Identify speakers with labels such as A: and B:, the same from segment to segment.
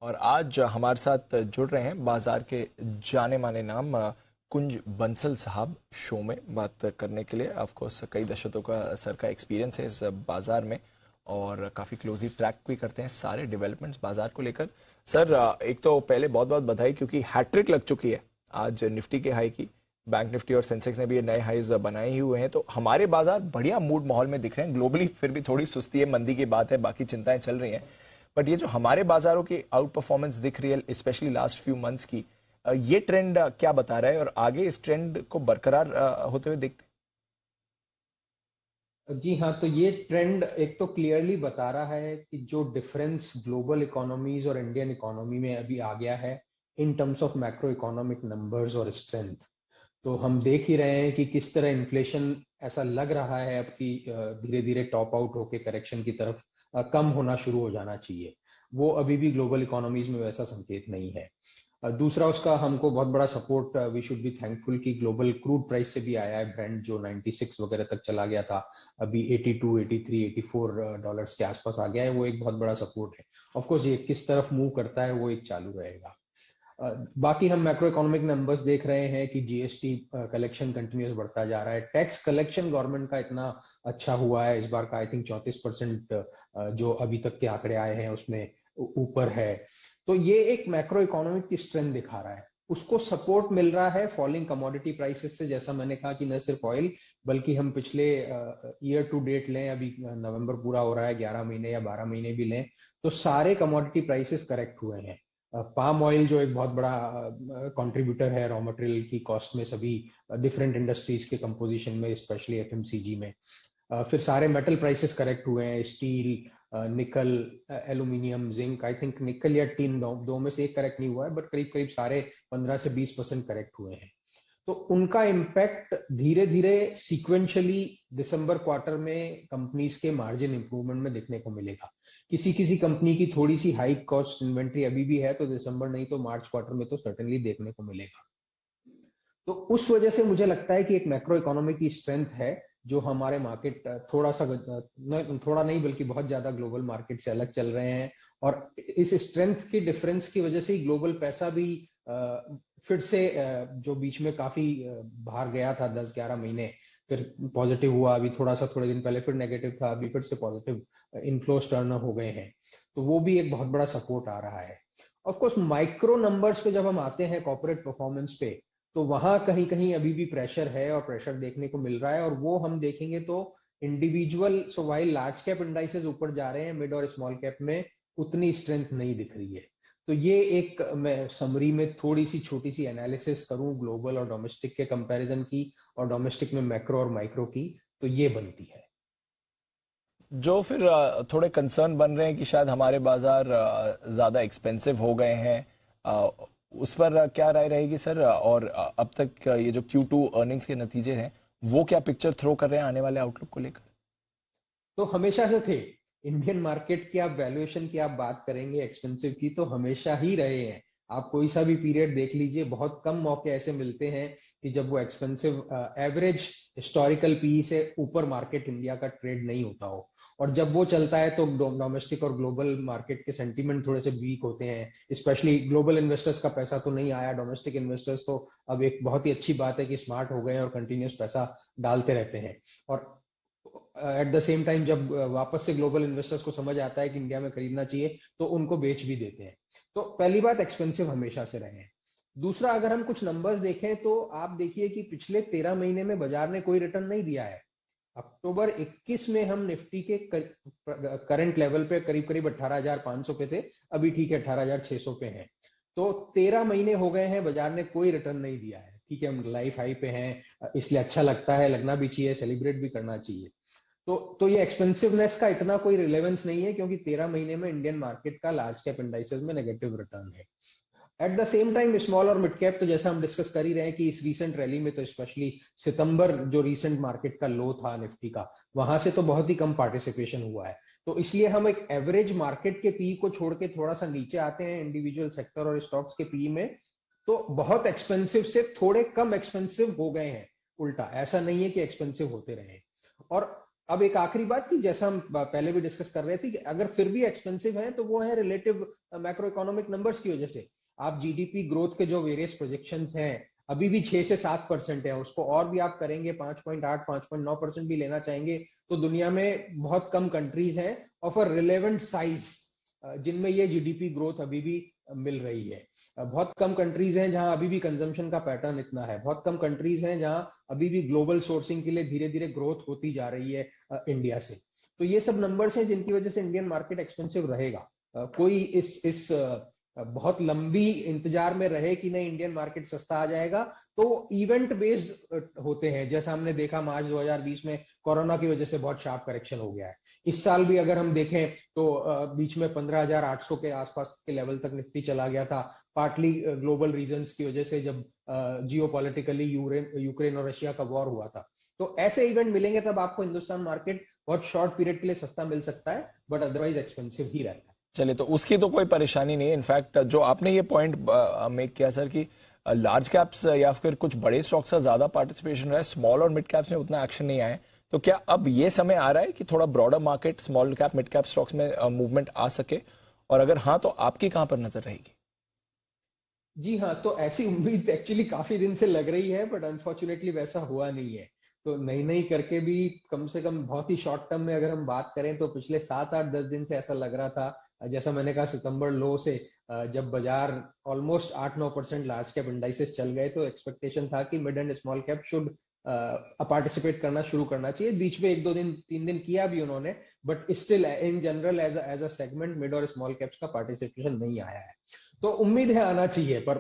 A: और आज हमारे साथ जुड़ रहे हैं बाजार के जाने माने नाम कुंज बंसल साहब शो में बात करने के लिए। ऑफ कोर्स कई दशकों का सर का एक्सपीरियंस है इस बाजार में और काफ़ी क्लोजली ट्रैक भी करते हैं सारे डेवलपमेंट्स बाजार को लेकर। सर एक तो पहले बहुत बहुत बधाई क्योंकि हैट्रिक लग चुकी है आज निफ्टी के हाई की। बैंक निफ्टी और सेंसेक्स ने भी ये नए हाईज बनाए ही हुए हैं, तो हमारे बाजार बढ़िया मूड माहौल में दिख रहे हैं। ग्लोबली फिर भी थोड़ी सुस्ती है, मंदी की बात है, बाकी चिंताएं चल रही हैं, बट ये जो हमारे बाजारों की आउट परफॉर्मेंस दिख रही है स्पेशली लास्ट फ्यू मंथ्स की, ये ट्रेंड क्या बता रहा है और आगे इस ट्रेंड को बरकरार होते हुए देखते
B: जी हाँ, तो ये ट्रेंड एक तो क्लियरली बता रहा है कि जो डिफरेंस ग्लोबल इकोनॉमीज और इंडियन इकोनॉमी में अभी आ गया है in terms of macro economic numbers और स्ट्रेंथ। तो हम देख ही रहे हैं कि किस तरह इन्फ्लेशन ऐसा लग रहा है अब कि धीरे धीरे टॉप आउट होके करेक्शन की तरफ कम होना शुरू हो जाना चाहिए। वो अभी भी ग्लोबल इकोनॉमीज में वैसा संकेत नहीं है। दूसरा उसका हमको बहुत बड़ा support, we should be thankful कि ग्लोबल क्रूड प्राइस से भी आया है। ब्रेंट जो 96 वगैरह तक चला गया था, अभी 82, 83, 84 डॉलर्स के आसपास आ गया है। वो एक बहुत बड़ा सपोर्ट है। ऑफ कोर्स ये किस तरफ मूव करता है वो एक चालू रहेगा। बाकी हम मैक्रो इकोनॉमिक नंबर्स देख रहे हैं कि जीएसटी कलेक्शन कंटिन्यूस बढ़ता जा रहा है। टैक्स कलेक्शन गवर्नमेंट का इतना अच्छा हुआ है इस बार का, आई थिंक 34% जो अभी तक के आंकड़े आए हैं उसमें ऊपर है। तो ये एक मैक्रो इकोनॉमिक की स्ट्रेंथ दिखा रहा है। उसको सपोर्ट मिल रहा है फॉलिंग कमोडिटी प्राइसेस से। जैसा मैंने कहा कि न सिर्फ ऑयल बल्कि हम पिछले ईयर टू डेट लें, अभी नवंबर पूरा हो रहा है, 11 महीने या 12 महीने भी लें, तो सारे कमोडिटी प्राइसेस करेक्ट हुए हैं। पाम ऑयल जो एक बहुत बड़ा कंट्रीब्यूटर है रॉ मटेरियल की कॉस्ट में, सभी डिफरेंट इंडस्ट्रीज के कंपोजिशन में, स्पेशली एफएमसीजी में। फिर सारे मेटल प्राइसेस करेक्ट हुए हैं। स्टील, निकल, एल्यूमिनियम, जिंक, आई थिंक निकल या टिन, दो में से एक करेक्ट नहीं हुआ है, बट करीब करीब सारे 15 से 20% करेक्ट हुए हैं। तो उनका इम्पैक्ट धीरे धीरे सीक्वेंशियली दिसंबर क्वार्टर में कंपनीज के मार्जिन इंप्रूवमेंट में दिखने को मिलेगा। किसी किसी कंपनी की थोड़ी सी हाई कॉस्ट इन्वेंट्री अभी भी है, तो दिसंबर नहीं तो मार्च क्वार्टर में तो सर्टेनली देखने को मिलेगा। तो उस वजह से मुझे लगता है कि एक मैक्रो इकोनॉमी की स्ट्रेंथ है जो हमारे मार्केट थोड़ा सा थोड़ा नहीं बल्कि बहुत ज्यादा ग्लोबल मार्केट से अलग चल रहे हैं। और इस स्ट्रेंथ की डिफरेंस की वजह से ही ग्लोबल पैसा भी फिर से जो बीच में काफी बाहर गया था 10-11 महीने, फिर पॉजिटिव हुआ, अभी थोड़ा सा थोड़े दिन पहले फिर नेगेटिव था, अभी फिर से पॉजिटिव इनफ्लोस टर्न हो गए हैं। तो वो भी एक बहुत बड़ा सपोर्ट आ रहा है। ऑफ कोर्स माइक्रो नंबर्स पे जब हम आते हैं, कॉर्पोरेट परफॉर्मेंस पे, तो वहां कहीं कहीं अभी भी प्रेशर है और प्रेशर देखने को मिल रहा है। और वो हम देखेंगे तो individual, so while large cap indices ऊपर जा रहे हैं, मिड और स्मॉल कैप में उतनी स्ट्रेंथ नहीं दिख रही है। तो ये एक, मैं समरी में थोड़ी सी छोटी सी एनालिसिस करूं ग्लोबल और डोमेस्टिक के कंपैरिजन की, और डोमेस्टिक में मैक्रो और माइक्रो की, तो ये बनती है।
A: जो फिर थोड़े कंसर्न बन रहे हैं कि शायद हमारे बाजार ज्यादा एक्सपेंसिव हो गए हैं, अ, उस पर क्या राय रहेगी सर? और अब तक ये जो Q2 अर्निंग्स के नतीजे हैं वो क्या पिक्चर थ्रो कर रहे हैं आने वाले आउटलुक को लेकर?
B: तो हमेशा से थे। इंडियन मार्केट की आप वैल्यूएशन की आप बात करेंगे, एक्सपेंसिव की, तो हमेशा ही रहे हैं। आप कोई सा भी पीरियड देख लीजिए, बहुत कम मौके ऐसे मिलते हैं कि जब वो एक्सपेंसिव, एवरेज हिस्टोरिकल पी से ऊपर मार्केट इंडिया का ट्रेड नहीं होता हो। और जब वो चलता है तो डोमेस्टिक और ग्लोबल मार्केट के सेंटीमेंट थोड़े से वीक होते हैं। स्पेशली ग्लोबल इन्वेस्टर्स का पैसा तो नहीं आया, डोमेस्टिक इन्वेस्टर्स तो अब एक बहुत ही अच्छी बात है कि स्मार्ट हो गए हैं और कंटिन्यूस पैसा डालते रहते हैं। और एट द सेम टाइम जब वापस से ग्लोबल इन्वेस्टर्स को समझ आता है कि इंडिया में खरीदना चाहिए, तो उनको बेच भी देते हैं। तो पहली बात, एक्सपेंसिव हमेशा से रहे हैं। दूसरा, अगर हम कुछ नंबर्स देखें तो आप देखिए कि पिछले 13 महीने में बाजार ने कोई रिटर्न नहीं दिया है। अक्टूबर 21 में हम निफ्टी के करंट लेवल पे करीब करीब 18,500 पे थे, अभी ठीक है 18,600 पे हैं। तो 13 महीने हो गए हैं, बाजार ने कोई रिटर्न नहीं दिया है। ठीक है, हम लाइफ हाई पे हैं, इसलिए अच्छा लगता है, लगना भी चाहिए, सेलिब्रेट भी करना चाहिए। तो ये एक्सपेंसिवनेस का इतना कोई रिलेवेंस नहीं है, क्योंकि 13 महीने में इंडियन मार्केट का लार्ज कैप इंडाइसेस में नेगेटिव रिटर्न है। At the same time small और मिड कैप, तो जैसा हम डिस्कस कर ही रहे हैं कि इस रीसेंट रैली में तो स्पेशली सितंबर जो रीसेंट मार्केट का लो था निफ्टी का, वहां से तो बहुत ही कम पार्टिसिपेशन हुआ है। तो इसलिए हम एक एवरेज मार्केट के पी को छोड़ के थोड़ा सा नीचे आते हैं इंडिविजुअल सेक्टर और स्टॉक्स के पी में, तो बहुत एक्सपेंसिव से थोड़े कम एक्सपेंसिव हो गए हैं। उल्टा ऐसा नहीं है कि एक्सपेंसिव होते रहे। और अब एक आखिरी बात कि जैसा हम पहले भी डिस्कस कर रहे थे कि अगर फिर भी एक्सपेंसिव है तो वो है रिलेटिव मैक्रो इकोनॉमिक नंबर्स की वजह से। आप जीडीपी ग्रोथ के जो वेरियस प्रोजेक्शंस हैं अभी भी 6 से 7% है, उसको और भी आप करेंगे 5.8 5.9% भी लेना चाहेंगे तो दुनिया में बहुत कम कंट्रीज हैं ऑफ अ रिलेवेंट साइज जिनमें ये जीडीपी ग्रोथ अभी भी मिल रही है। बहुत कम कंट्रीज हैं जहां अभी भी कंजम्पशन का पैटर्न इतना है, बहुत कम कंट्रीज हैं जहां अभी भी ग्लोबल सोर्सिंग के लिए धीरे धीरे ग्रोथ होती जा रही है इंडिया से। तो ये सब नंबर्स हैं जिनकी वजह से इंडियन मार्केट एक्सपेंसिव रहेगा। कोई इस बहुत लंबी इंतजार में रहे कि नहीं इंडियन मार्केट सस्ता आ जाएगा, तो इवेंट बेस्ड होते हैं। जैसा हमने देखा मार्च 2020 में कोरोना की वजह से बहुत शार्प करेक्शन हो गया है। इस साल भी अगर हम देखें तो बीच में 15,800 के आसपास के लेवल तक निफ्टी चला गया था, पार्टली ग्लोबल रीजंस की वजह से, जब जियोपॉलिटिकली यूक्रेन और रशिया का वॉर हुआ था। तो ऐसे इवेंट मिलेंगे तब आपको हिंदुस्तान मार्केट बहुत शॉर्ट पीरियड के लिए सस्ता मिल सकता है, बट अदरवाइज एक्सपेंसिव ही रहता है।
A: चलिए, तो उसकी तो कोई परेशानी नहीं है। इनफैक्ट जो आपने ये पॉइंट मेक किया सर कि लार्ज कैप्स या फिर कुछ बड़े स्टॉक्स का ज्यादा पार्टिसिपेशन रहा है, स्मॉल और मिड कैप्स में उतना एक्शन नहीं आया है, तो क्या अब ये समय आ रहा है कि थोड़ा broader market small cap mid cap stocks में मूवमेंट आ सके, और अगर हाँ तो आपकी कहां पर नजर रहेगी?
B: जी हाँ, तो ऐसी उम्मीद एक्चुअली काफी दिन से लग रही है, बट अनफॉर्चुनेटली वैसा हुआ नहीं है। तो नई नई करके भी कम से कम बहुत ही शॉर्ट टर्म में अगर हम बात करें तो पिछले 7 8 10 दिन से ऐसा लग रहा था, जैसा मैंने कहा सितंबर लो से जब बाजार ऑलमोस्ट 8 9% लार्ज कैप इंडाइसेस चल गए तो एक्सपेक्टेशन था कि mid and small cap should participate करना शुरू करना चाहिए। बीच में 1 2 दिन 3 दिन किया भी उन्होंने, but still in general as a segment mid और स्मॉल कैप्स का पार्टिसिपेशन नहीं आया है। तो उम्मीद है आना चाहिए, पर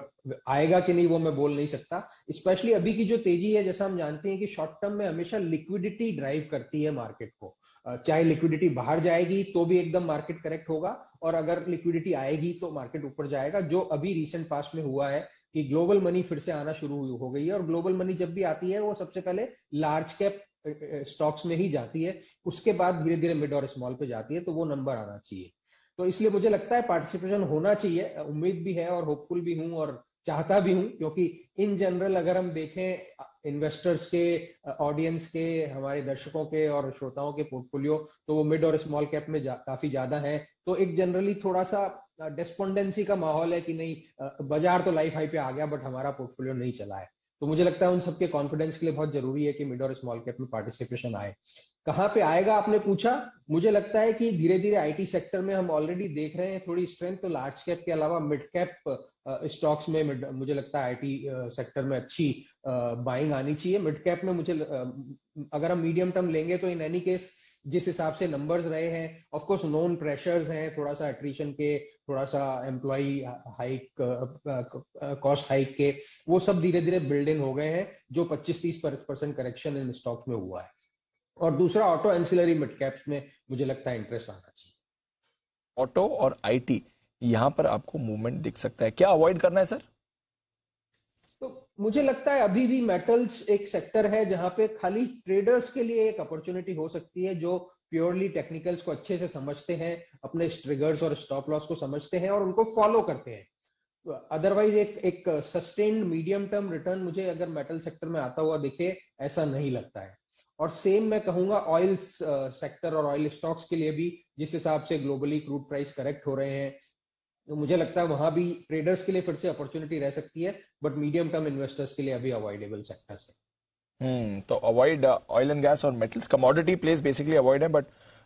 B: आएगा कि नहीं वो मैं बोल नहीं सकता। स्पेशली अभी की जो तेजी है, जैसा हम जानते हैं कि शॉर्ट टर्म में हमेशा लिक्विडिटी ड्राइव करती है मार्केट को। चाहे लिक्विडिटी बाहर जाएगी तो भी एकदम मार्केट करेक्ट होगा, और अगर लिक्विडिटी आएगी तो मार्केट ऊपर जाएगा। जो अभी रिसेंट पास्ट में हुआ है कि ग्लोबल मनी फिर से आना शुरू हो गई है, और ग्लोबल मनी जब भी आती है वो सबसे पहले लार्ज कैप स्टॉक्स में ही जाती है, उसके बाद धीरे धीरे मिड और स्मॉल पे जाती है। तो वो नंबर आना चाहिए। तो इसलिए मुझे लगता है पार्टिसिपेशन होना चाहिए, उम्मीद भी है और होपफुल भी हूं और चाहता भी हूं, क्योंकि इन जनरल अगर हम देखें इन्वेस्टर्स के, ऑडियंस के, हमारे दर्शकों के और श्रोताओं के पोर्टफोलियो, तो वो मिड और स्मॉल कैप में काफी ज्यादा है। तो एक जनरली थोड़ा सा डेस्पोंडेंसी का माहौल है कि नहीं बाजार तो लाइफ हाई पे आ गया बट हमारा पोर्टफोलियो नहीं चला है। तो मुझे लगता है उन सबके कॉन्फिडेंस के लिए बहुत जरूरी है कि मिड और स्मॉल कैप में पार्टिसिपेशन आए। कहां पे आएगा आपने पूछा, मुझे लगता है कि धीरे धीरे आईटी सेक्टर में हम ऑलरेडी देख रहे हैं थोड़ी स्ट्रेंथ, तो लार्ज कैप के अलावा मिड कैप स्टॉक्स में मुझे लगता है आईटी सेक्टर में अच्छी बाइंग आनी चाहिए। मिड कैप में मुझे अगर हम मीडियम टर्म लेंगे तो इन एनी केस जिस हिसाब से नंबर्स रहे हैं, ऑफ कोर्स नोन प्रेशर्स हैं, थोड़ा सा एट्रिशन के, थोड़ा सा एम्प्लॉई हाइक, कॉस्ट हाइक के, वो सब धीरे धीरे बिल्ड इन हो गए हैं, जो 25-30% करेक्शन इन स्टॉक्स में हुआ है। और दूसरा ऑटो एंसिलरी मिड कैप्स में मुझे लगता है इंटरेस्ट आना चाहिए।
A: ऑटो और आईटी, यहां पर आपको मूवमेंट दिख सकता है, क्या अवॉइड करना है सर?
B: तो मुझे लगता है अभी भी मेटल्स एक सेक्टर है जहां पे खाली ट्रेडर्स के लिए एक अपॉर्चुनिटी हो सकती है, जो प्योरली टेक्निकल्स को अच्छे से समझते हैं, अपने ट्रिगर्स और स्टॉप लॉस को समझते हैं और उनको फॉलो करते हैं। अदरवाइज एक सस्टेन्ड मीडियम टर्म रिटर्न मुझे अगर मेटल सेक्टर में आता हुआ दिखे ऐसा नहीं लगता है। और सेम मैं कहूंगा ऑयल सेक्टर और ऑयल स्टॉक्स के लिए भी, जिस हिसाब से ग्लोबली क्रूड प्राइस करेक्ट हो रहे हैं, तो मुझे लगता है वहां भी ट्रेडर्स के लिए फिर से अपॉर्चुनिटी रह सकती है, बट मीडियम टर्म इन्वेस्टर्स के लिए अभी अवॉइडेबल सेक्टर्स है।
A: तो अवॉइड ऑयल एंड गैस और metals, commodity place basically avoid है, बट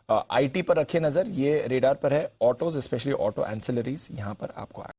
A: आईटी पर रखिए नजर, ये रेडार पर है। ऑटोज, स्पेशली ऑटो एंसिलरीज, यहां पर आपको